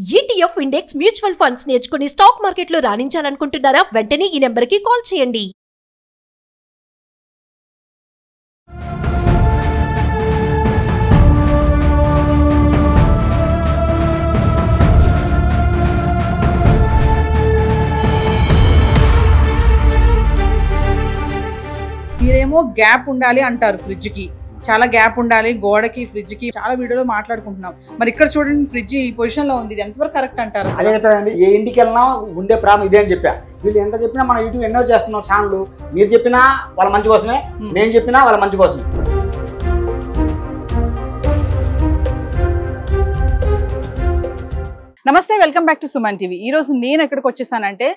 ETF index mutual funds నేర్చుకుని stock మార్కెట్లో రాణించాలనుకుంటున్నారా? వెంటనే ఈ నెంబర్కి కాల్ చేయండి. మీరేమో గ్యాప్ ఉండాలి అంటారు, ఫ్రిడ్జ్ కి చాలా గ్యాప్ ఉండాలి, గోడకి ఫ్రిడ్జ్ కి చాలా వీడియోలో మాట్లాడుకుంటున్నాం. మరి ఇక్కడ చూడండి, ఫ్రిడ్జ్ ఈ పొజిషన్ లో ఉంది, ఇది ఎంతవరకు కరెక్ట్ అంటారు? అదే చెప్పండి, ఏ ఇంటికి వెళ్ళినా ఉండే ప్రాబ్లం ఇదే అని చెప్పా. వీళ్ళు ఎంత చెప్పినా మనం యూట్యూబ్ ఎన్నో చేస్తున్నాం ఛానల్, మీరు చెప్పినా వాళ్ళ మంచి కోసమే, నేను చెప్పినా వాళ్ళ మంచి కోసమే. నమస్తే, welcome back to Suman TV. ఈ రోజు నేను ఎక్కడికి వచ్చేసానంటే,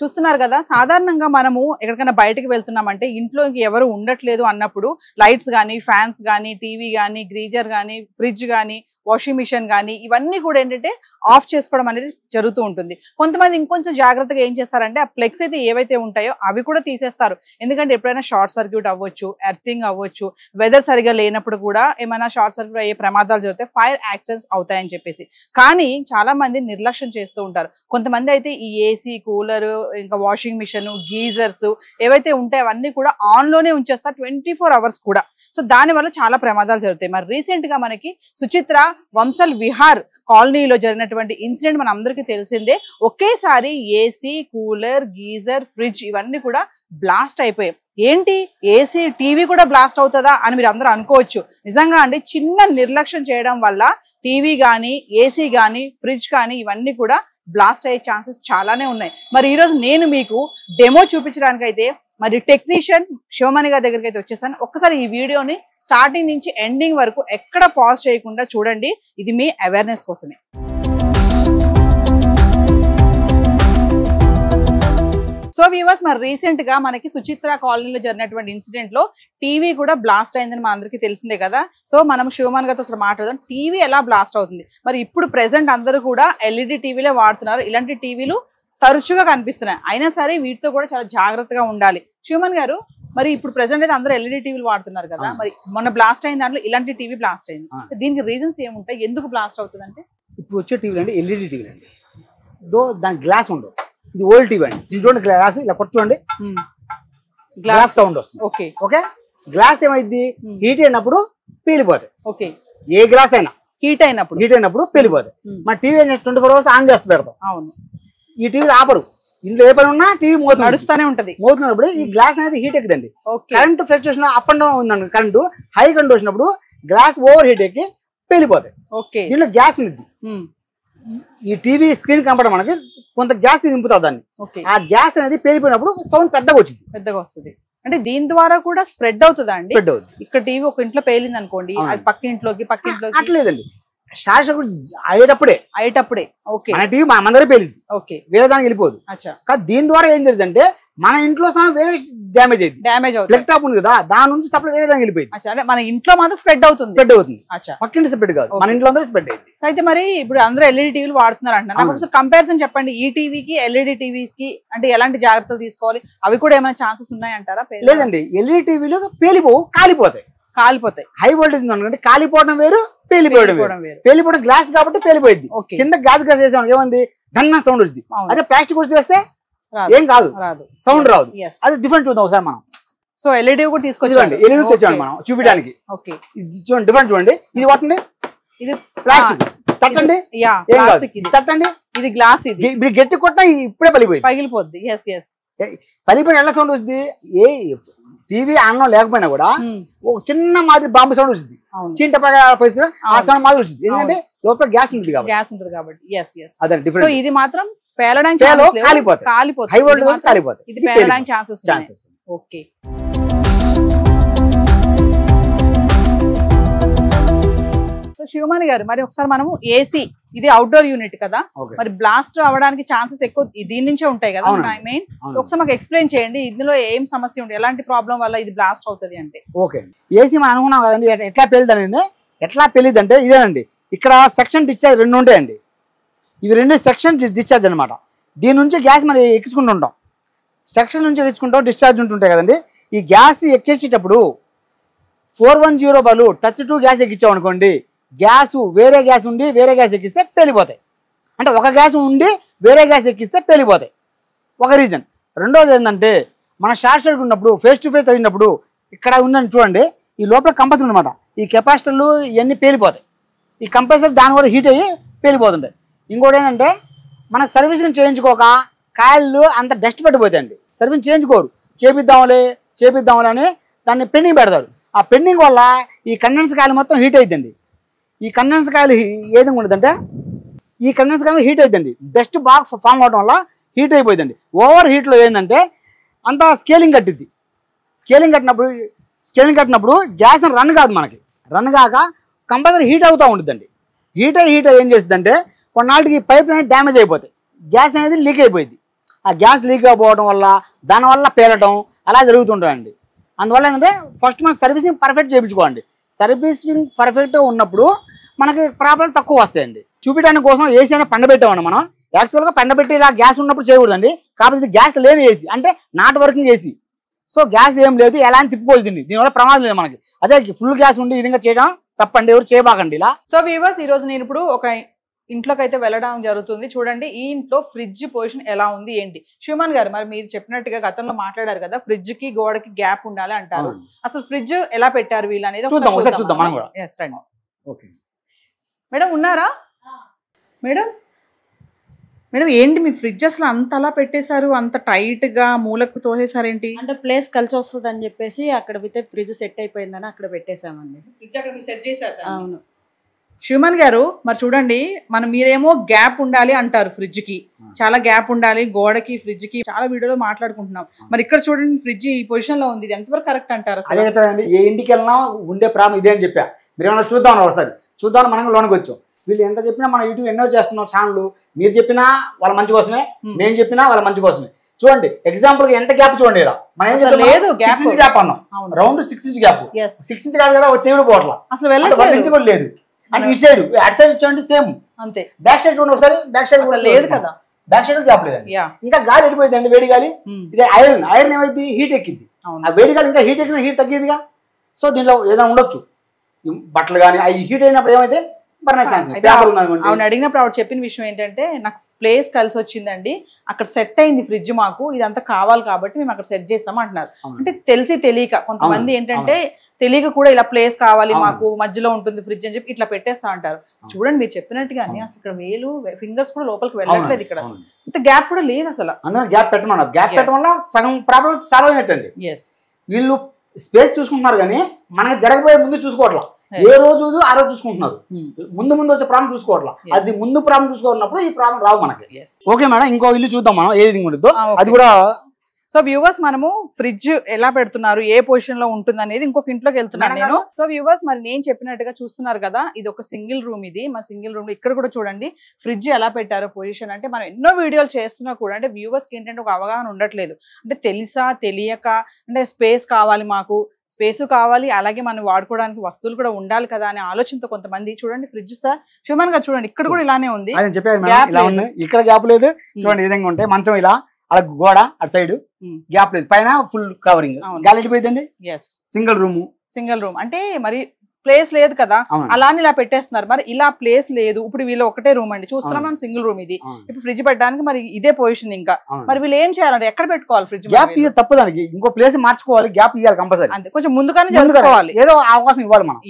చూస్తున్నారు కదా, సాధారణంగా మనము ఎక్కడికైనా బయటకు వెళ్తున్నామంటే ఇంట్లోకి ఎవరు ఉండట్లేదు అన్నప్పుడు లైట్స్ కానీ, ఫ్యాన్స్ కానీ, టీవీ కానీ, గ్రీజర్ కానీ, ఫ్రిడ్జ్ కానీ, వాషింగ్ మిషన్ కానీ ఇవన్నీ కూడా ఏంటంటే ఆఫ్ చేసుకోవడం అనేది జరుగుతూ ఉంటుంది. కొంతమంది ఇంకొంచెం జాగ్రత్తగా ఏం చేస్తారంటే ఆ ప్లగ్స్ అయితే ఏవైతే ఉంటాయో అవి కూడా తీసేస్తారు. ఎందుకంటే ఎప్పుడైనా షార్ట్ సర్క్యూట్ అవ్వచ్చు, ఎర్తింగ్ అవ్వచ్చు, వెదర్ సరిగా లేనప్పుడు కూడా ఏమైనా షార్ట్ సర్క్యూట్ అయ్యే ప్రమాదాలు జరుగుతాయి, ఫైర్ యాక్సిడెంట్స్ అవుతాయని చెప్పేసి. కానీ చాలా మంది నిర్లక్ష్యం చేస్తూ ఉంటారు. కొంతమంది అయితే ఈ ఏసీ, కూలర్, ఇంకా వాషింగ్ మిషన్, గీజర్స్ ఏవైతే ఉంటాయో అవన్నీ కూడా ఆన్ లోనే ఉంచేస్తారు 24 hours కూడా. సో దాని వల్ల చాలా ప్రమాదాలు జరుగుతాయి. మరి రీసెంట్ గా మనకి సుచిత్ర వంశల్ విహార్ కాలనీలో జరిగినటువంటి ఇన్సిడెంట్ మన అందరికీ తెలిసిందే. ఒకేసారి ఏసీ, కూలర్, గీజర్, ఫ్రిడ్జ్ ఇవన్నీ కూడా బ్లాస్ట్ అయిపోయాయి. ఏంటి, ఏసీ, టీవీ కూడా బ్లాస్ట్ అవుతుందా అని మీరు అందరూ అనుకోవచ్చు. నిజంగా అండి, చిన్న నిర్లక్ష్యం చేయడం వల్ల టీవీ కానీ, ఏసీ కానీ, ఫ్రిడ్జ్ కానీ ఇవన్నీ కూడా బ్లాస్ట్ అయ్యే ఛాన్సెస్ చాలానే ఉన్నాయి. మరి ఈరోజు నేను మీకు డెమో చూపించడానికి అయితే మరి టెక్నీషియన్ శివమణి గారి దగ్గరికి అయితే వచ్చేసాను. ఒక్కసారి ఈ వీడియోని స్టార్టింగ్ నుంచి ఎండింగ్ వరకు ఎక్కడ పాజ్ చేయకుండా చూడండి. ఇది మీ అవేర్నెస్ కోసమే. సో వ్యూవర్స్, మరి రీసెంట్ గా మనకి సుచిత్ర కాలనీలో జరిగినటువంటి ఇన్సిడెంట్ లో టీవీ కూడా బ్లాస్ట్ అయిందని మనందరికీ తెలిసిందే కదా. సో మనం శివమణి గారితో అసలు మాట్లాడదాం, టీవీ ఎలా బ్లాస్ట్ అవుతుంది. మరి ఇప్పుడు ప్రెసెంట్ అందరూ కూడా ఎల్ఈడి టీవీలే వాడుతున్నారు. ఇలాంటి టీవీలు తరచుగా కనిపిస్తున్నాయి. అయినా సరే వీటితో కూడా చాలా జాగ్రత్తగా ఉండాలి. శివమణి గారు, మరి ఇప్పుడు ప్రెసెంట్ అయితే అందరూ ఎల్ఈడి టీవీలు వాడుతున్నారు కదా, మరి మొన్న బ్లాస్ట్ అయిన దాంట్లో ఇలాంటి టీవీ బ్లాస్ట్ అయింది. దీనికి రీజన్స్ ఏముంటాయి, ఎందుకు బ్లాస్ట్ అవుతుంది అంటే? ఇప్పుడు వచ్చే టీవీలు అండి ఎల్ఈడి టీవీలు అండి, దాని గ్లాస్ ఉండవు. ఇది ఓల్డ్ టీవీ అండి, చూడండి గ్లాస్ ఇలా కొట్టుకోండి, గ్లాస్ సౌండ్ వస్తుంది. ఓకే ఓకే, గ్లాస్ ఏమైంది, హీట్ అయినప్పుడు పేలిపోతాయి. ఓకే, ఏ గ్లాస్ అయినా హీట్ అయినప్పుడు పేలిపోతాయి. మన టీవీ 24 hours ఆన్ చేస్తూ పెడతాం. అవును, ఈ టీవీ ఆపరు, ఇంట్లో ఏ పని ఉన్నా టీవీ నడుస్తూనే ఉంటది. మోతున్నప్పుడు ఈ గ్లాస్ అనేది హీట్ ఎక్కుదండి. Current fluctuation up and down ఉందండి, కరెంట్ హై కరెంట్ వచ్చినప్పుడు గ్లాస్ ఓవర్ హీట్ ఎక్కి పేలిపోతాయి. దీంట్లో గ్యాస్ ఉంది, ఈ టీవీ స్క్రీన్ కనపడం మనకి కొంత గ్యాస్ నింపుతుంది దాన్ని. ఆ గ్యాస్ అనేది పేలిపోయినప్పుడు సౌండ్ పెద్దగా వస్తుంది. అంటే దీని ద్వారా కూడా స్ప్రెడ్ అవుతుందా అండి? స్ప్రెడ్ అవుతుంది. ఇక్కడ టీవీ ఒక ఇంట్లో పేలింది అనుకోండి, అది పక్కింట్లోకి అట్లేదండి, షార్ట్ సర్క్యూట్ అయ్యేటప్పుడే ఓకే, మన టీవీ మన అందరూ పేలింది, ఓకే, వేరే దానికి వెళ్ళిపోదు. కానీ దీని ద్వారా ఏం జరిగిందంటే మన ఇంట్లో వేరే డ్యామేజ్ అవుతుంది. ల్యాప్టాప్ ఉంది కదా, దాని నుంచి సప్లై వేరే దానికి వెళ్ళిపోయింది. మన ఇంట్లో మాత్రం స్ప్రెడ్ అవుతుంది. పక్కింటి స్ప్రెడ్ కాదు, మన ఇంట్లో అందరూ స్ప్రెడ్ అయింది. అయితే మరి ఇప్పుడు అందరూ ఎల్ఈడి టీవీలు వాడుతున్నారు అంటున్నారు. నాకు ఒకసారి కంపారిజన్ చెప్పండి, ఈ టీవీకి ఎల్ఈడి టీవీస్ కి అంటే ఎలాంటి జాగ్రత్తలు తీసుకోవాలి, అవి కూడా ఏమైనా ఛాన్సెస్ ఉన్నాయంటారా? లేదండి, ఎల్ఈడి టీవీలు కాలిపోతాయి. హై వోల్టేజ్ ఉందంటే కాలిపోవడం వేరు, పేలిపోవడం గ్లాస్ కాబట్టి పేలిపోయింది. కింద గ్లాస్ వేసాం ఏమంది, ధన్న సౌండ్ వచ్చింది. అదే ప్లాస్టిక్ వచ్చి వేస్తే ఏం కాదు, సౌండ్ రాదు. అది డిఫరెంట్ చూద్దాం ఒకసారి మనం. సో ఎల్ఈడి కూడా తీసుకొచ్చాండి, ఎల్ఈడి తెచ్చాను మనం చూపించడానికి. చూడండి డిఫరెంట్, చూడండి, ఇది వాటండి, ఇది ప్లాస్టిక్, తట్టండి, తట్టండి, ఇది గ్లాస్, ఇది గట్టి కొట్టినా ఇప్పుడే పగిలిపోద్ది. పగిలిపోయిన ఎలా సౌండ్ వస్తుంది, ఏ టీవీ అన్నం లేకపోయినా కూడా ఒక చిన్న మాదిరి బాంబు సౌండ్ వచ్చింది, చింట పరిస్థితి ఆ సౌండ్ మాదిరి వచ్చింది. ఎందుకంటే లోపల గ్యాస్ ఉంటుంది కాబట్టి. ఇది మాత్రం పేలడానికి ఛాన్సెస్. ఓకే, శివమణి గారు, మరి ఒకసారి మనము ఏసీ, ఇది అవుట్డోర్ యూనిట్ కదా, మరి బ్లాస్ట్ అవడానికి ఛాన్సెస్ ఎక్కువ దీని నుంచే ఉంటాయి కదా మెయిన్. ఒకసారి మాకు ఎక్స్ప్లెయిన్ చేయండి, ఇందులో ఏం సమస్య ఉంటుంది, ఎలాంటి ప్రాబ్లం వల్ల ఇది బ్లాస్ట్ అవుతుంది అంటే? ఓకే, ఏసీ మనం అనుకున్నాం కదండి, ఎట్లా పెళ్ళిదంటే ఇదేనండి, ఇక్కడ సెక్షన్ డిశ్చార్జ్ 2 ఉంటాయండి. ఇవి 2 సెక్షన్ డిశ్చార్జ్ అనమాట. దీని నుంచి గ్యాస్ మనం ఎక్కించుకుంటుంటాం, సెక్షన్ నుంచి ఎక్కించుకుంటాం, డిశ్చార్జ్ ఉంటుంటాయి కదండి. ఈ గ్యాస్ ఎక్కించేటప్పుడు 410 బదులు 32 గ్యాస్ ఎక్కించాం అనుకోండి, గ్యాస్ వేరే గ్యాస్ ఉండి వేరే గ్యాస్ ఎక్కిస్తే పేలిపోతాయి. అంటే ఒక గ్యాస్ ఉండి వేరే గ్యాస్ ఎక్కిస్తే పేలిపోతాయి, ఒక రీజన్. రెండోది ఏంటంటే మన షార్ట్ సర్క్యూట్ ఉన్నప్పుడు ఫేస్ టు ఫేస్ తగినప్పుడు ఇక్కడ ఉందని చూడండి, ఈ లోపల కంప్రెసర్ అనమాట, ఈ కెపాసిటర్లు ఇవన్నీ పేలిపోతాయి. ఈ కంప్రెసర్ దాని కూడా హీట్ అయ్యి పేలిపోతుంటాయి. ఇంకోటి ఏంటంటే మన సర్వీసింగ్ చేయించుకోక కాయలు అంత డస్ట్ పట్టిపోతాయండి, సర్వీసింగ్ చేయించుకోరు, చేపిద్దాంలే అని దాన్ని పెండింగ్ పెడతారు. ఆ పెండింగ్ వల్ల ఈ కండెన్స్ కాయలు మొత్తం హీట్ అవుతుంది. ఈ కండెన్స్ కాయలు ఏది ఉండదంటే ఈ కండెన్స్ కాయలు హీట్ అవుతుంది, డస్ట్ బాగా ఫామ్ అవడం వల్ల హీట్ అయిపోతుంది. ఓవర్ హీట్లో ఏంటంటే అంతా స్కేలింగ్ కట్టిద్ది. స్కేలింగ్ కట్టినప్పుడు గ్యాస్ రన్ కాదు, మనకి రన్ కాక కంపల్సరీ హీట్ అవుతూ ఉంటుందండి. హీట్ అయ్యి ఏం చేస్తుందంటే కొన్నాళ్ళకి పైప్ అనేది డ్యామేజ్ అయిపోతాయి, గ్యాస్ అనేది లీక్ అయిపోయింది. ఆ గ్యాస్ లీక్ అయిపోవడం వల్ల దానివల్ల పేలటం అలా జరుగుతుంటాయండి. అందువల్ల ఏంటంటే ఫస్ట్ మనం సర్వీసింగ్ పర్ఫెక్ట్ చేయించుకోండి. సర్వీసింగ్ పర్ఫెక్ట్గా ఉన్నప్పుడు మనకి ప్రాబ్లం తక్కువ వస్తాయండి. చూపించడానికి కోసం ఏసీ అనేది పండబెట్టామండి. మనం యాక్చువల్గా పండబెట్టి ఇలా గ్యాస్ ఉన్నప్పుడు చేయకూడదండి, కాకపోతే ఇది గ్యాస్ లేని ఏసీ, అంటే not working AC. So gas ఏం లేదు, ఎలా అని తిప్పిపోతుంది, దీనివల్ల ప్రమాదం లేదు మనకి. అదే ఫుల్ గ్యాస్ ఉండి ఈ విధంగా చేయడం తప్పండి, ఎవరు చేయబాకండి ఇలా. సో వ్యూవర్స్, ఈ రోజు నేను ఇప్పుడు ఒక ఇంట్లోకి అయితే వెళ్ళడం జరుగుతుంది. చూడండి ఈ ఇంట్లో ఫ్రిడ్జ్ పొజిషన్ ఎలా ఉంది ఏంటి. శివమన్ గారు, మరి మీరు చెప్పినట్టుగా గతంలో మాట్లాడారు కదా, ఫ్రిడ్జ్ కి గోడకి గ్యాప్ ఉండాలి అంటారు. అసలు ఫ్రిడ్జ్ ఎలా పెట్టారు వీళ్ళు అనేది చూద్దాం మనం కూడా. ఓకే మేడం, ఉన్నారా మేడం? మేడం ఏంటి మీ ఫ్రిడ్జ్ అసలు అంత అలా పెట్టేశారు, అంత టైట్ గా మూలకు తోసేసారేంటి? అంటే ప్లేస్ కలిసి వస్తుంది అని చెప్పేసి అక్కడ ఫ్రిడ్జ్ సెట్ అయిపోయిందని అక్కడ పెట్టేశామండి. ఫ్రిడ్జ్ అక్కడ మీరు సెట్ చేశారు? అవును. శివమన్ గారు, మరి చూడండి, మీరేమో గ్యాప్ ఉండాలి అంటారు, ఫ్రిడ్జ్ కి చాలా గ్యాప్ ఉండాలి, గోడకి ఫ్రిడ్జ్ కి చాలా వీడియోలో మాట్లాడుకుంటున్నాం. మరి ఇక్కడ చూడండి ఫ్రిడ్జ్ ఈ పొజిషన్ లో ఉంది, ఇది ఎంతవరకు కరెక్ట్ అంటారు? అదే చెప్పండి, ఏ ఇంటికి వెళ్ళినా ఉండే ప్రాబ్లం ఇదే అని చెప్పా. మీరు ఏమన్నా చూద్దాం ఒకసారి, చూద్దాం మనం లోనికి వచ్చాం. వీళ్ళు ఎంత చెప్పినా మనం యూట్యూబ్ ఎన్నో చేస్తున్నాం ఛానల్, మీరు చెప్పినా వాళ్ళ మంచి కోసమే, నేను చెప్పినా వాళ్ళ మంచి కోసమే. చూడండి ఎగ్జాంపుల్ ఎంత గ్యాప్ చూడండి, ఇలా మనం ఏం లేదు 6 ఇంచ్ గ్యాప్ అన్నాం, రౌండ్ 6 ఇంచ్ గ్యాప్. 6 ఇంచ్ కాదు కదా, వచ్చేవి పోవట్లా అసలు వెళ్ళి కూడా లేదు. అంటే ఇటు సైడ్ అటు సైడ్ చూడండి సేమ్ అంతే. బ్యాక్ సైడ్ చూడండి ఒకసారి, బ్యాక్ సైడ్ కూడా లేదు కదా, బ్యాక్ సైడ్ గ్యాప్ లేదండి. ఇంకా గాలి వెళ్ళిపోయింది అండి, వేడి గాలి. ఇదే ఐరన్ ఏమైంది, హీట్ ఎక్కింది. ఆ వేడి గాలి ఇంకా హీట్ ఎక్కింది, హీట్ తగ్గిదిగా. సో దీంట్లో ఏదైనా ఉండొచ్చు, బట్టలు కానీ అవి హీట్ అయినప్పుడు ఏమైతే ఆవిడ అడిగినప్పుడు ఆవిడ చెప్పిన విషయం ఏంటంటే, నాకు ప్లేస్ కలిసి వచ్చిందండి, అక్కడ సెట్ అయింది ఫ్రిడ్జ్, మాకు ఇదంతా కావాలి కాబట్టి మేము అక్కడ సెట్ చేస్తాం అంటున్నారు. అంటే తెలిసి తెలియక కొంతమంది ఏంటంటే తెలియక కూడా ఇలా ప్లేస్ కావాలి మాకు, మధ్యలో ఉంటుంది ఫ్రిడ్జ్ అని చెప్పి ఇట్లా పెట్టేస్తా అంటారు. చూడండి మీరు చెప్పినట్టుగానే అసలు ఇక్కడ వేలు ఫింగర్స్ కూడా లోపలికి వెళ్ళట్లేదు, ఇక్కడ ఇంత గ్యాప్ కూడా లేదు అసలు. అందులో గ్యాప్ పెట్టమన్నారు, గ్యాప్ పెట్టడం వల్ల సగం ప్రాబ్లం సాల్వ్ అయినట్టండి. వీళ్ళు స్పేస్ చూసుకుంటున్నారు కానీ మనకి జరగబోయే ముందు చూసుకోవట్లా, ఏ రోజు ఆ రోజు చూసుకుంటున్నారు, ముందు వచ్చే ప్రాబ్లం చూసుకోవట్లా. అది ముందు ప్రాబ్లం చూసుకున్నప్పుడు ఈ ప్రాబ్లం రావు మనకి. ఓకే మేడం, ఇంకో ఇల్లు చూద్దాం మనం ఏ విధంగా ఉంటుందో అది కూడా. సో వ్యూవర్స్, మనము ఫ్రిడ్జ్ ఎలా పెడుతున్నారు, ఏ పొజిషన్ లో ఉంటుంది అనేది ఇంకొక ఇంట్లోకి వెళ్తున్నాను నేను. సో వ్యూవర్స్, మరి నేను చెప్పినట్టుగా చూస్తున్నారు కదా, ఇది ఒక సింగిల్ రూమ్. ఇది మా సింగిల్ రూమ్. ఇక్కడ కూడా చూడండి ఫ్రిడ్జ్ ఎలా పెట్టారో పొజిషన్. అంటే మనం ఎన్నో వీడియోలు చేస్తున్నా కూడా అంటే వ్యూవర్స్ కి ఏంటంటే ఒక అవగాహన ఉండట్లేదు. అంటే తెలిసా తెలియక, అంటే స్పేస్ కావాలి మాకు, స్పేస్ కావాలి, అలాగే మనం వాడుకోవడానికి వస్తువులు కూడా ఉండాలి కదా అనే ఆలోచనతో కొంతమంది. చూడండి ఫ్రిడ్జ్ సార్, శివమన్ గారు చూడండి ఇక్కడ కూడా ఇలానే ఉంది, ఇక్కడ గ్యాప్ లేదు. చూడండి ఈ విధంగా ఉంటాయి, మంచం ఇలా, అలా గోడ అటు సైడ్ గ్యాప్ లేదు, పైన ఫుల్ కవరింగ్, గాలి వెళ్ళిపోయిందండి. సింగిల్ రూమ్ అంటే మరి ప్లేస్ లేదు కదా, అలానే ఇలా పెట్టేస్తున్నారు. మరి ఇలా ప్లేస్ లేదు, ఇప్పుడు వీళ్ళు ఒకటే రూమ్ అండి చూస్తున్నాం మనం, సింగిల్ రూమ్ ఇది. ఇప్పుడు ఫ్రిడ్జ్ పెట్టడానికి మరి ఇదే పొజిషన్, ఇంకా మరి వీళ్ళు ఏం చేయాలంటే ఎక్కడ పెట్టుకోవాలి ఫ్రిడ్జ్? గ్యాప్ తప్పు, దానికి ఇంకో ప్లేస్ మార్చుకోవాలి, గ్యాప్ ఇవ్వాలి కంపల్సరీ. అంతే, కొంచెం ముందుగానే జరుపుకోవాలి, ఏదో అవకాశం ఇవ్వాలి మనం.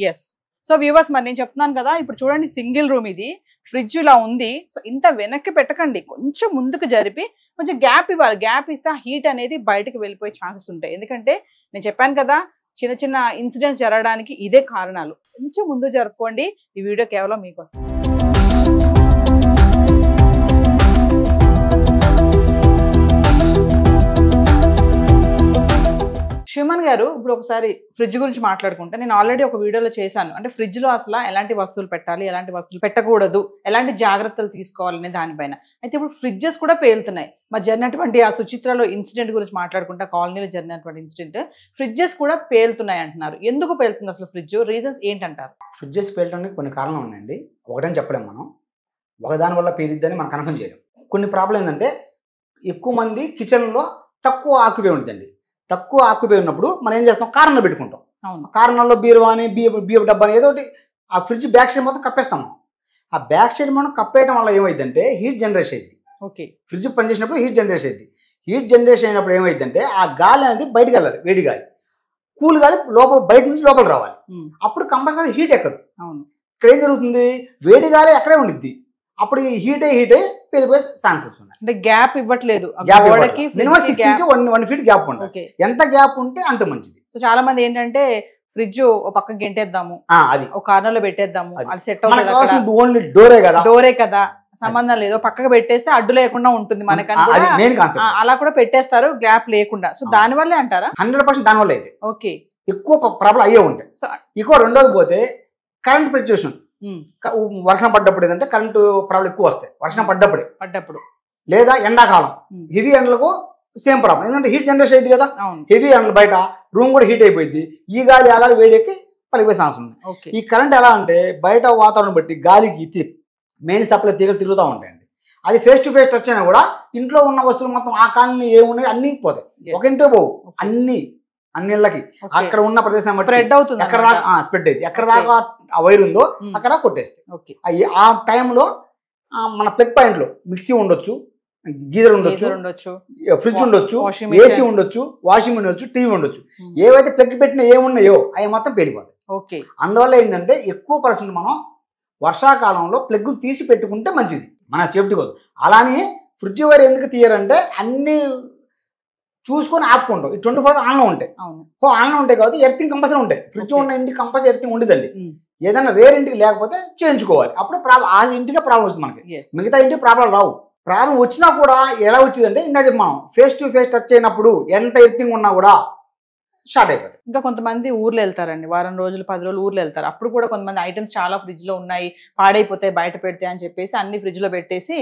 సో వ్యూవర్స్, మరి నేను చెప్తున్నాను కదా, ఇప్పుడు చూడండి సింగిల్ రూమ్ ఇది, ఫ్రిడ్జ్ ఇలా ఉంది. సో ఇంత వెనక్కి పెట్టకండి, కొంచెం ముందుకు జరిపి కొంచెం గ్యాప్ ఇవ్వాలి. గ్యాప్ ఇస్తే హీట్ అనేది బయటకు వెళ్ళిపోయే ఛాన్సెస్ ఉంటాయి. ఎందుకంటే నేను చెప్పాను కదా, చిన్న చిన్న ఇన్సిడెంట్స్ జరగడానికి ఇదే కారణాలు. కొంచెం ముందు జరుపుకోండి. ఈ వీడియో కేవలం మీకోసం. శివమన్ గారు, ఇప్పుడు ఒకసారి ఫ్రిడ్జ్ గురించి మాట్లాడుకుంటే, నేను ఆల్రెడీ ఒక వీడియోలో చేశాను, అంటే ఫ్రిడ్జ్ లో అసలు ఎలాంటి వస్తువులు పెట్టాలి, ఎలాంటి వస్తువులు పెట్టకూడదు, ఎలాంటి జాగ్రత్తలు తీసుకోవాలనే దానిపైన. అయితే ఇప్పుడు ఫ్రిడ్జెస్ కూడా పేలుతున్నాయి. మరి జరిగినటువంటి ఆ సుచిత్రలో ఇన్సిడెంట్ గురించి మాట్లాడుకుంటా, కాలనీలో జరిగినటువంటి ఇన్సిడెంట్, ఫ్రిడ్జెస్ కూడా పేలుతున్నాయి అంటున్నారు. ఎందుకు పేలుతుంది అసలు ఫ్రిడ్జ్, రీజన్స్ ఏంటంటారు? ఫ్రిడ్జెస్ పేలడానికి కొన్ని కారణాలు ఉన్నాయండి, ఒకటని చెప్పలేము మనం, ఒకదాని వల్ల పేలిద్దని మనం కన్ఫర్మ్ చేయలేం. కొన్ని ప్రాబ్లం ఏంటంటే, ఎక్కువ మంది కిచెన్లో తక్కువ ఆక్యుపై ఉంటుందండి. తక్కువ ఆక్యుపై ఉన్నప్పుడు మనం ఏం చేస్తాం, కారణంలో పెట్టుకుంటాం. కారణంలో బీరువా అని బియ్యపు డబ్బా అని ఏదో ఒకటి ఆ ఫ్రిడ్జ్ బ్యాక్ సైడ్ మొత్తం కప్పేస్తాం. ఆ బ్యాక్ సైడ్ మనం కప్పేయడం వల్ల ఏమైందంటే హీట్ జనరేషన్ అయింది. ఓకే. ఫ్రిడ్జ్ పనిచేసినప్పుడు హీట్ జనరేషన్ అయింది. హీట్ జనరేషన్ అయినప్పుడు ఏమైందంటే ఆ గాలి అనేది బయటకు వెళ్ళాలి, వేడి గాలి, కూల్ గాలి లోపల బయట నుంచి లోపల రావాలి. అప్పుడు కంపల్సరీ హీట్ ఎక్కదు. ఇక్కడ ఏం జరుగుతుంది, వేడి గాలి అక్కడే ఉండిద్ది, అప్పుడు హీట్ అయ్యి వెళ్ళిపోయే ఛాన్సెస్ ఉన్నాయి. అంటే గ్యాప్ ఇవ్వట్లేదు, మినిమం 6 నుంచి 1 ఫీట్ గ్యాప్ ఉంటుంది. ఎంత గ్యాప్ ఉంటే అంత మంచిది. సో చాలా మంది ఏంటంటే ఫ్రిడ్జ్ ఒక పక్క గెంటేద్దాము, అది ఒక కార్నర్ లో పెట్టేద్దాము, అది సెట్ అవుతుంది, ఓన్లీ డోరే కదా సంబంధం లేదు, పక్కకు పెట్టేస్తే అడ్డు లేకుండా ఉంటుంది మనకని అలా కూడా పెట్టేస్తారు గ్యాప్ లేకుండా. సో దాని వల్లే అంటారా? 100% దాని వల్ల అయితే ఓకే ఎక్కువ ప్రాబ్లం అయ్యే ఉంటాయి. సో ఎక్కువ రెండోది పోతే కరెంట్ ఫ్లక్చుయేషన్, వర్షం పడ్డప్పుడు ఏంటంటే కరెంటు ప్రాబ్లం ఎక్కువ వస్తాయి. వర్షం పడ్డప్పుడు లేదా ఎండాకాలం హెవీ ఎండలకు సేమ్ ప్రాబ్లం, ఎందుకంటే హీట్ జనరేషన్ అయింది కదా, హెవీ ఎండలు బయట రూమ్ కూడా హీట్ అయిపోయింది, ఈ గాలి అలా వేడెక్కి పలిపోయే ఛాన్స్ ఉంది. ఈ కరెంట్ ఎలా అంటే బయట వాతావరణం బట్టి గాలికి మెయిన్ సప్లై తీగలు తిరుగుతూ ఉంటాయండి. అది ఫేస్ టు ఫేస్ టచ్ అయినా కూడా ఇంట్లో ఉన్న వస్తువులు మొత్తం ఆ కాలనీ ఏమున్నాయి అన్ని పోతాయి, ఒక ఇంట్లో పోవు, అన్ని ఇళ్ళకి అక్కడ ఉన్న ప్రదేశం స్ప్రెడ్ అవుతుంది, ఎక్కడ దాకా స్ప్రెడ్ అయింది, ఎక్కడ దాకా ఆ వైర్ ఉందో అక్కడ కొట్టేస్తాయి. ఆ టైంలో మన ప్లగ్ పాయింట్ లో మిక్సీ ఉండొచ్చు, గీజర్ ఉండొచ్చు, ఫ్రిడ్జ్ ఉండొచ్చు, ఏసీ ఉండొచ్చు, వాషింగ్ ఉండొచ్చు, టీవీ ఉండొచ్చు, ఏవైతే ప్లగ్ పెట్టినా ఏమున్నాయో అవి మొత్తం పేలిపోతాయి. అందువల్ల ఏంటంటే ఎక్కువ పర్సెంట్ మనం వర్షాకాలంలో ప్లగ్గులు తీసి పెట్టుకుంటే మంచిది మన సేఫ్టీ కోసం. అలానే ఫ్రిడ్జ్ వైర్ ఎందుకు తీయరంటే అన్ని చూసుకొని ఆపుకుంటాం, ఈ 24 ఆన్లో ఉంటాయి. ఆన్లో ఉంటాయి కాబట్టి ఎర్తింగ్ కంపల్సరీ ఉంటాయి. ఫ్రిడ్జ్ ఉన్న ఇంటికి కంపల్సరీ ఎర్తింగ్ ఉండదండి. ఏదైనా వేరే ఇంటికి లేకపోతే చేయించుకోవాలి, అప్పుడు ప్రాబ్లం ఆ ఇంటికే ప్రాబ్లం వస్తుంది మనకి, మిగతా ఇంటికి ప్రాబ్లం రావు. ప్రాబ్లం వచ్చినా కూడా ఎలా వచ్చిందంటే ఇంకా మనం ఫేస్ టు ఫేస్ టచ్ అయినప్పుడు ఎంత ఎర్తింగ్ ఉన్నా కూడా స్టార్ట్ అయిపోతుంది. ఇంకా కొంతమంది ఊర్లో వెళ్తారండి, వారం రోజులు 10 రోజులు ఊర్లో వెళ్తారు, అప్పుడు కూడా కొంతమంది ఐటమ్స్ చాలా ఫ్రిడ్జ్ లో ఉన్నాయి, పాడైపోతాయి బయట పెడితే అని చెప్పేసి అన్ని ఫ్రిడ్జ్ లో పెట్టేసి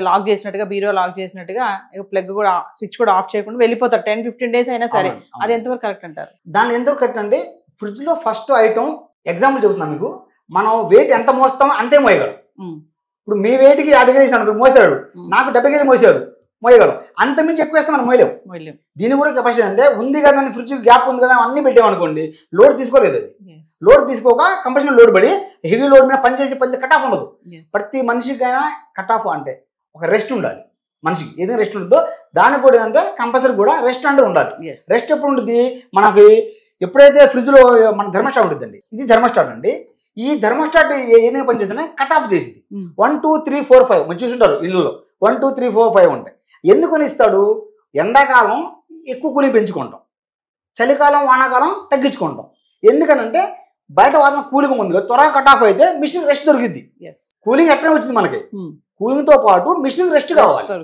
లాక్ చేసినట్టుగా, బీరో లాక్ చేసినట్టుగా ప్లగ్ కూడా స్విచ్ కూడా ఆఫ్ చేయకుండా వెళ్ళిపోతారు 10-15 డేస్ అయినా సరే. అది ఎంతవరకు కరెక్ట్ అంటారు? దాన్ని ఎంతవరకు కరెక్ట్ అంటే ఫ్రిడ్జ్ లో ఫస్ట్ ఐటమ్ ఎగ్జాంపుల్ చెబుతున్నాను మీకు, మనం వెయిట్ ఎంత మోస్తామో అంతే మోయగలం. ఇప్పుడు మీ వెయిట్కి 50 కేజీ అనుకో మోసాడు, నాకు 70 కేజీ మోయగలం, అంత మించి ఎక్కువ వేస్తే మనం మోయలేము. దీని కూడా కెపాసిటీ అంటే ఉంది కదా, ఫ్రిడ్జ్ గ్యాప్ ఉంది కదా అన్ని పెట్టామనుకోండి, లోడ్ తీసుకోలేదు. అది లోడ్ తీసుకోక కంపల్సరీ లోడ్ పడి హెవీ లోడ్ మీద పనిచేసి కట్ ఆఫ్ ఉండదు. ప్రతి మనిషికైనా కట్ ఆఫ్ అంటే ఒక రెస్ట్ ఉండాలి మనిషికి, ఏదైనా రెస్ట్ ఉంటుందో దానికి కూడా ఏంటంటే కంపల్సరీ కూడా రెస్ట్ అంటే ఉండాలి. రెస్ట్ ఎప్పుడు ఉంటుంది మనకి, ఎప్పుడైతే ఫ్రిడ్జ్ లో మన థర్మోస్టాట్ ఉంటుందండి, ఇది థర్మోస్టాట్ అండి. ఈ థర్మోస్టాట్ ఏదైనా పనిచేస్తుంటే కట్ ఆఫ్ చేసింది 1 2 3 4 5 మనం చూస్తుంటారు ఇల్లులో 1 2 3 4 5 ఉంటాయి. ఎందుకని ఇస్తాడు, ఎండాకాలం ఎక్కువ కూలింగ్ పెంచుకుంటాం, చలికాలం వానాకాలం తగ్గించుకుంటాం. ఎందుకనంటే బయట వాతావరణం కూలింగ్ ఉంది కదా, త్వరగా కట్ ఆఫ్ అయితే మిషన్ రెస్ట్ దొరికింది. కూలింగ్ ఎట్లా వచ్చింది మనకి, కూలింగ్ తో పాటు మిషన్ రెస్ట్ కావాలి,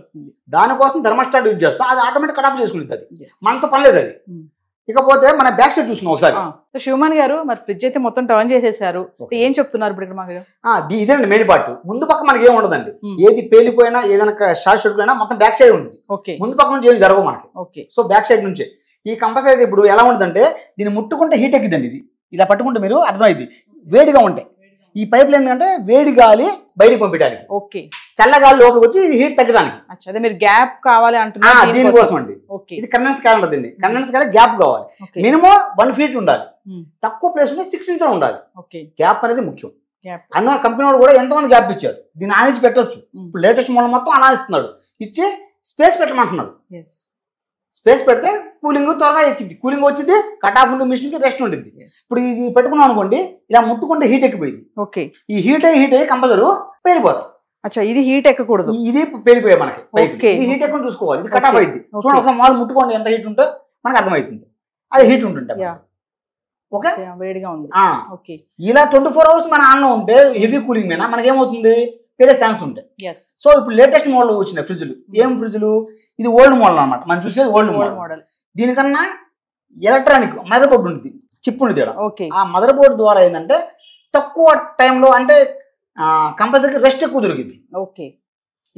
దానికోసం థర్మోస్టాట్ యూజ్ చేస్తాం, అది ఆటోమేటిక్ కట్ ఆఫ్ చేసుకుంటుంది, అది మనతో పని లేదు. అది ఇకపోతే మన బ్యాక్ సైడ్ చూస్తున్నాం ఒకసారి. శివమాన్ గారు మరి ఫ్రిడ్జ్ అయితే మొత్తం టర్న్ చేసేసారు, ఏం చెప్తున్నారు ఇప్పుడు మాకు? ఇదేండి మెయిన్ పార్ట్. ముందు పక్క మనకి ఏం ఉండదండి, ఏది పేలిపోయినా ఏదైనా షార్ట్ సర్క్యూట్ అయినా మొత్తం బ్యాక్ సైడ్ ఉంటుంది. ముందు పక్క నుంచి ఏం జరగవు మనకి. సో బ్యాక్ సైడ్ నుంచే ఈ కంపల్సరీ ఇప్పుడు ఎలా ఉంటుందంటే దీన్ని ముట్టుకుంటే హీట్ ఎక్కిందండి, ఇది ఇలా పట్టుకుంటే మీరు అర్థమైంది, వేడిగా ఉంటాయి ఈ పైపులు. ఏంటంటే వేడి గాలి బయటకు పంపించడానికి, చల్లగాలి లోపలికి వచ్చి ఇది హీట్ తగ్గడానికి. అదే మీరు గ్యాప్ కావాలి అంటున్నారు దీనికోసం అండి. ఇది కండెన్స్ కాలం ఉంటుంది, కండెన్స్ కాలం గ్యాప్ కావాలి, మినిమం 1 ఫీట్ ఉండాలి, తక్కువ ప్లేస్ ఉంటే 6 ఇంచెస్ ఉండాలి. గ్యాప్ అనేది ముఖ్యం. అందువల్ల కంపెనీ వాడు కూడా ఎంతమంది గ్యాప్ ఇచ్చాడు, దీన్ని ఆనించి పెట్టొచ్చు. ఇప్పుడు లేటెస్ట్ మోడల్ మొత్తం ఆనిస్తున్నాడు, ఇచ్చి స్పేస్ పెట్టమంటున్నాడు. స్పేస్ పెడితే కూలింగ్ త్వరగా ఎక్కింది, కూలింగ్ వచ్చింది, కట్ ఆఫ్ ఉంటుంది, మిషన్ కి రెస్ట్ ఉంటుంది. ఇప్పుడు ఇది పెట్టుకున్నాం అనుకోండి, ఇలా ముట్టుకుంటే హీట్ ఎక్కిపోయింది, ఈ హీట్ అయ్యి కంపల్సరీ పేలిపోతాయి. అచ్చా, ఇది హీట్ ఎక్కకూడదు, ఇది పేలిపోయాయి మనకి. హీట్ ఎక్కువ చూసుకోవాలి, ఇది కట్ ఆఫ్ అయింది. చూడండి ఒకసారి మాలు ముట్టుకోండి ఎంత హీట్ ఉంటే మనకు అర్థమవుతుంది, అది హీట్ ఉంటుంది. ఓకే, వేడిగా ఉంది. ఇలా 24 అవర్స్ మన ఆన్లో ఉంటే హెవీ కూలింగ్ మీద మనకేమవుతుంది, పేరే ఛాన్స్ ఉంటాయి. సో ఇప్పుడు లేటెస్ట్ మోడల్ వచ్చినాయి ఫ్రిడ్జ్లు. ఏం ఫ్రిడ్జ్లు, ఇది ఓల్డ్ మోడల్ అనమాట, మనం చూసేది ఓల్డ్ మోడల్. దీనికన్నా ఎలక్ట్రానిక్ మదర్ బోర్డు ఉంటుంది, చిప్ ఉంది. ఆ మదర్ బోర్డు ద్వారా ఏంటంటే తక్కువ టైంలో అంటే కంపల్సరీ రెస్ట్ ఎక్కువ దొరికింది.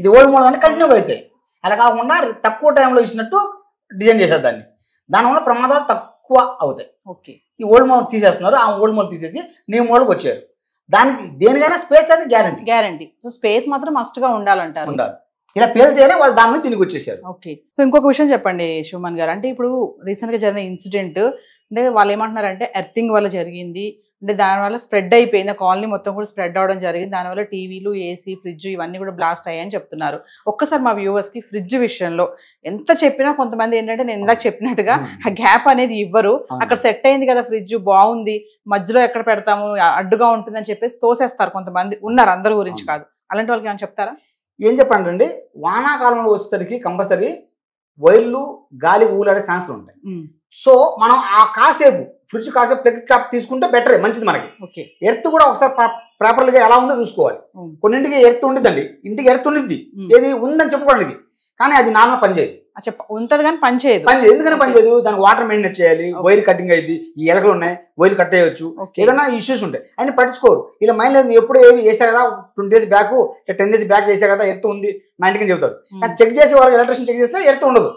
ఇది ఓల్డ్ మోడల్ అంటే కంటిన్యూగా అవుతాయి, అలా కాకుండా తక్కువ టైంలో ఇచ్చినట్టు డిజైన్ చేశారు దాన్ని. దానివల్ల ప్రమాదాలు తక్కువ అవుతాయి. ఈ ఓల్డ్ మోడల్ తీసేస్తున్నారు, ఆ ఓల్డ్ మోడల్ తీసేసి న్యూ మోడల్కి వచ్చారు. దానికి దేనికైనా స్పేస్ అయితే గ్యారంటీ. సో స్పేస్ మాత్రం మస్ట్ గా ఉండాలంటారు. ఇలా పేరుతేనే వాళ్ళు దాని మీద దీనికి వచ్చేసారు. సో ఇంకొక విషయం చెప్పండి శివమాన్ గారు, అంటే ఇప్పుడు రీసెంట్ గా జరిగిన ఇన్సిడెంట్ అంటే వాళ్ళు ఏమంటున్నారంటే ఎర్తింగ్ వల్ల జరిగింది, అంటే దానివల్ల స్ప్రెడ్ అయిపోయింది, కాలనీ మొత్తం కూడా స్ప్రెడ్ అవడం జరిగింది. దానివల్ల టీవీలు, ఏసీ, ఫ్రిడ్జ్ ఇవన్నీ కూడా బ్లాస్ట్ అయ్యాయని చెప్తున్నారు. ఒక్కసారి మా వ్యూవర్స్ కి ఫ్రిడ్జ్ విషయంలో ఎంత చెప్పినా కొంతమంది ఏంటంటే నేను ఇందాక చెప్పినట్టుగా ఆ గ్యాప్ అనేది ఇవ్వరు. అక్కడ సెట్ అయింది కదా ఫ్రిడ్జ్ బాగుంది, మధ్యలో ఎక్కడ పెడతాము అడ్డుగా ఉంటుందని చెప్పేసి తోసేస్తారు కొంతమంది ఉన్నారు, అందరి గురించి కాదు. అలాంటి వాళ్ళకి ఏమైనా చెప్తారా? ఏం చెప్పండి, వానాకాలంలో వచ్చేసరికి కంపల్సరీ వైర్లు గాలికి ఊలాడే ఛాన్స్లు ఉంటాయి. సో మనం ఆ కాసేపు ఫ్రిడ్జ్ కాసేపు ప్లగ్ టాప్ తీసుకుంటే బెటర్, మంచిది మనకి. ఎర్త్ కూడా ఒకసారి ప్రాపర్గా ఎలా ఉందో చూసుకోవాలి. కొన్నింటికి ఎర్త్ ఉండిద్దండి, ఇంటికి ఎర్త్ ఉండిద్ది, ఏది ఉందని చెప్పుకోవడానికి, కానీ అది నార్మల్ పనిచేయదు. ఉంటది కానీ పనిచేయదు. ఎందుకని పనిచేయదు? దానికి వాటర్ మెయింటైన్ చేయాలి, వైర్ కటింగ్ అయింది, ఈ ఎలకలు ఉన్నాయి, వైర్ కట్ అయ్యొచ్చు, ఏదైనా ఇష్యూస్ ఉంటాయి, ఆయన పట్టించుకోరు. ఇలా మైండ్ లేదు ఎప్పుడు ఏవి వేసా కదా 20 days బ్యాక్ 10 days బ్యాక్ వేసా కదా ఎర్త్ ఉంది నా ఇంటికి చెబుతారు. కానీ చెక్ చేసి వాళ్ళు ఎలక్ట్రిషియన్ చెక్ చేస్తే ఎర్త్ ఉండదు,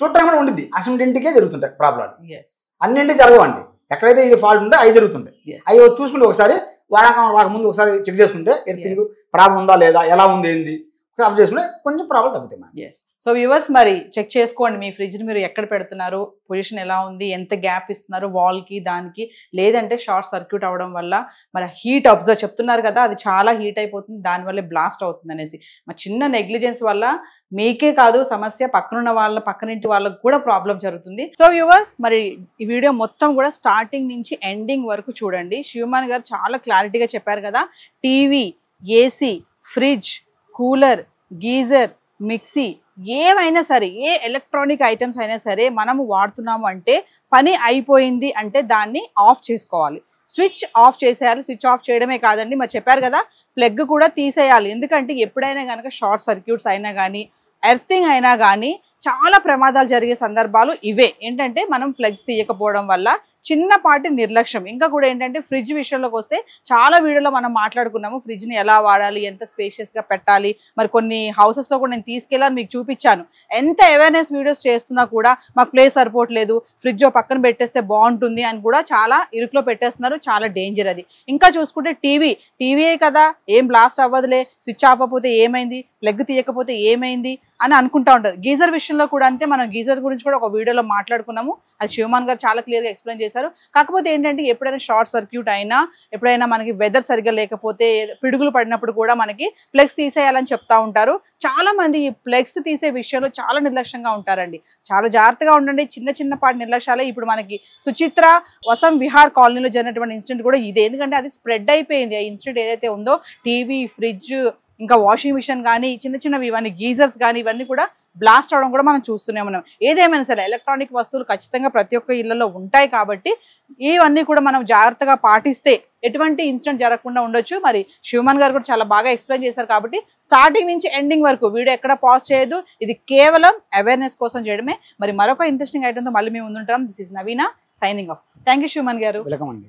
చూడటం కూడా ఉండిద్ది. అసలు ఇంటికే జరుగుతుంటాయి ప్రాబ్లం, అన్నింటికి జరగవండి. ఎక్కడైతే ఇది ఫాల్ట్ ఉంటే అవి జరుగుతుంటాయి. అవి చూసుకుంటే ఒకసారి వారాకాలం రాకముందు ఒకసారి చెక్ చేసుకుంటే ఎర్త్ ప్రాబ్లం ఉందా లేదా, ఎలా ఉంది ఏంది చేసుకుంటే కొంచెం ప్రాబ్లం తగ్గుతాయి. సో వ్యూవర్స్ మరి చెక్ చేసుకోండి, మీ ఫ్రిడ్జ్ ని మీరు ఎక్కడ పెడుతున్నారు, పొజిషన్ ఎలా ఉంది, ఎంత గ్యాప్ ఇస్తున్నారు వాల్ కి దానికి, లేదంటే షార్ట్ సర్క్యూట్ అవ్వడం వల్ల మరి హీట్ అబ్జర్వ్ చెప్తున్నారు కదా, అది చాలా హీట్ అయిపోతుంది, దానివల్ల బ్లాస్ట్ అవుతుంది అనేసి. మరి చిన్న నెగ్లిజెన్స్ వల్ల మీకే కాదు సమస్య, పక్కనున్న పక్కనింటి వాళ్ళకి కూడా ప్రాబ్లం జరుగుతుంది. సో వ్యూవర్స్ మరి ఈ వీడియో మొత్తం కూడా స్టార్టింగ్ నుంచి ఎండింగ్ వరకు చూడండి. శివమాన్ గారు చాలా క్లారిటీగా చెప్పారు కదా, TV, AC, fridge, cooler, geyser, mixie ఏమైనా సరే, ఏ ఎలక్ట్రానిక్ ఐటమ్స్ అయినా సరే మనము వాడుతున్నాము అంటే పని అయిపోయింది అంటే దాన్ని ఆఫ్ చేసుకోవాలి, స్విచ్ ఆఫ్ చేసేయాలి. స్విచ్ ఆఫ్ చేయడమే కాదండి, మరి చెప్పారు కదా ప్లగ్ కూడా తీసేయాలి. ఎందుకంటే ఎప్పుడైనా కనుక షార్ట్ సర్క్యూట్స్ అయినా కానీ, ఎర్తింగ్ అయినా కానీ చాలా ప్రమాదాలు జరిగే సందర్భాలు ఇవే. ఏంటంటే మనం ప్లగ్స్ తీయకపోవడం వల్ల చిన్నపాటి నిర్లక్ష్యం. ఇంకా కూడా ఏంటంటే ఫ్రిడ్జ్ విషయంలోకి వస్తే చాలా వీడియోలో మనం మాట్లాడుకున్నాము, ఫ్రిడ్జ్ని ఎలా వాడాలి, ఎంత స్పేషియస్గా పెట్టాలి. మరి కొన్ని హౌసెస్లో కూడా నేను తీసుకెళ్ళాను, మీకు చూపించాను. ఎంత అవేర్నెస్ వీడియోస్ చేస్తున్నా కూడా మాకు ప్లేస్ సరిపోవట్లేదు, ఫ్రిడ్జ్ పక్కన పెట్టేస్తే బాగుంటుంది అని కూడా చాలా ఇరుకులో పెట్టేస్తున్నారు, చాలా డేంజర్ అది. ఇంకా చూసుకుంటే టీవీయే కదా, ఏం బ్లాస్ట్ అవ్వదులే, స్విచ్ ఆపకపోతే ఏమైంది, ప్లగ్ తీయకపోతే ఏమైంది అని అనుకుంటా ఉంటారు. గీజర్ విషయంలో కూడా అంతే, మనం గీజర్ గురించి కూడా ఒక వీడియోలో మాట్లాడుకున్నాము, అది శివమాన్ గారు చాలా క్లియర్గా ఎక్స్ప్లెయిన్ చేశారు. కాకపోతే ఏంటంటే ఎప్పుడైనా షార్ట్ సర్క్యూట్ అయినా, ఎప్పుడైనా మనకి వెదర్ సరిగ్గా లేకపోతే, పిడుగులు పడినప్పుడు కూడా మనకి ప్లగ్స్ తీసేయాలని చెప్తా ఉంటారు. చాలా మంది ఈ ప్లగ్స్ తీసే విషయంలో చాలా నిర్లక్ష్యంగా ఉంటారండి. చాలా జాగ్రత్తగా ఉండండి, చిన్నపాటి నిర్లక్ష్యాలే. ఇప్పుడు మనకి సుచిత్ర వసం విహార్ కాలనీలో జరిగినటువంటి ఇన్సిడెంట్ కూడా ఇదే. ఎందుకంటే అది స్ప్రెడ్ అయిపోయింది. ఆ ఇన్సిడెంట్ ఏదైతే ఉందో, టీవీ, ఫ్రిడ్జ్, ఇంకా వాషింగ్ మిషన్ కానీ, చిన్నవి ఇవన్నీ గీజర్స్ కానీ ఇవన్నీ కూడా బ్లాస్ట్ అవడం కూడా మనం చూస్తూనే ఉన్నాం. ఏదేమైనా సరే ఎలక్ట్రానిక్ వస్తువులు ఖచ్చితంగా ప్రతి ఒక్క ఇళ్లలో ఉంటాయి కాబట్టి ఇవన్నీ కూడా మనం జాగ్రత్తగా పాటిస్తే ఎటువంటి ఇన్సిడెంట్ జరగకుండా ఉండొచ్చు. మరి శివమాన్ గారు కూడా చాలా బాగా ఎక్స్ప్లెయిన్ చేశారు కాబట్టి స్టార్టింగ్ నుంచి ఎండింగ్ వరకు వీడియో ఎక్కడ పాజ్ చేయదు, ఇది కేవలం అవేర్నెస్ కోసం చేయడమే. మరి మరొక ఇంట్రెస్టింగ్ ఐటమ్తో మళ్ళీ మేము ముందుంటాం. This is Naveena signing off. Thank you Shivaman గారు. వెల్కమ్ అండి.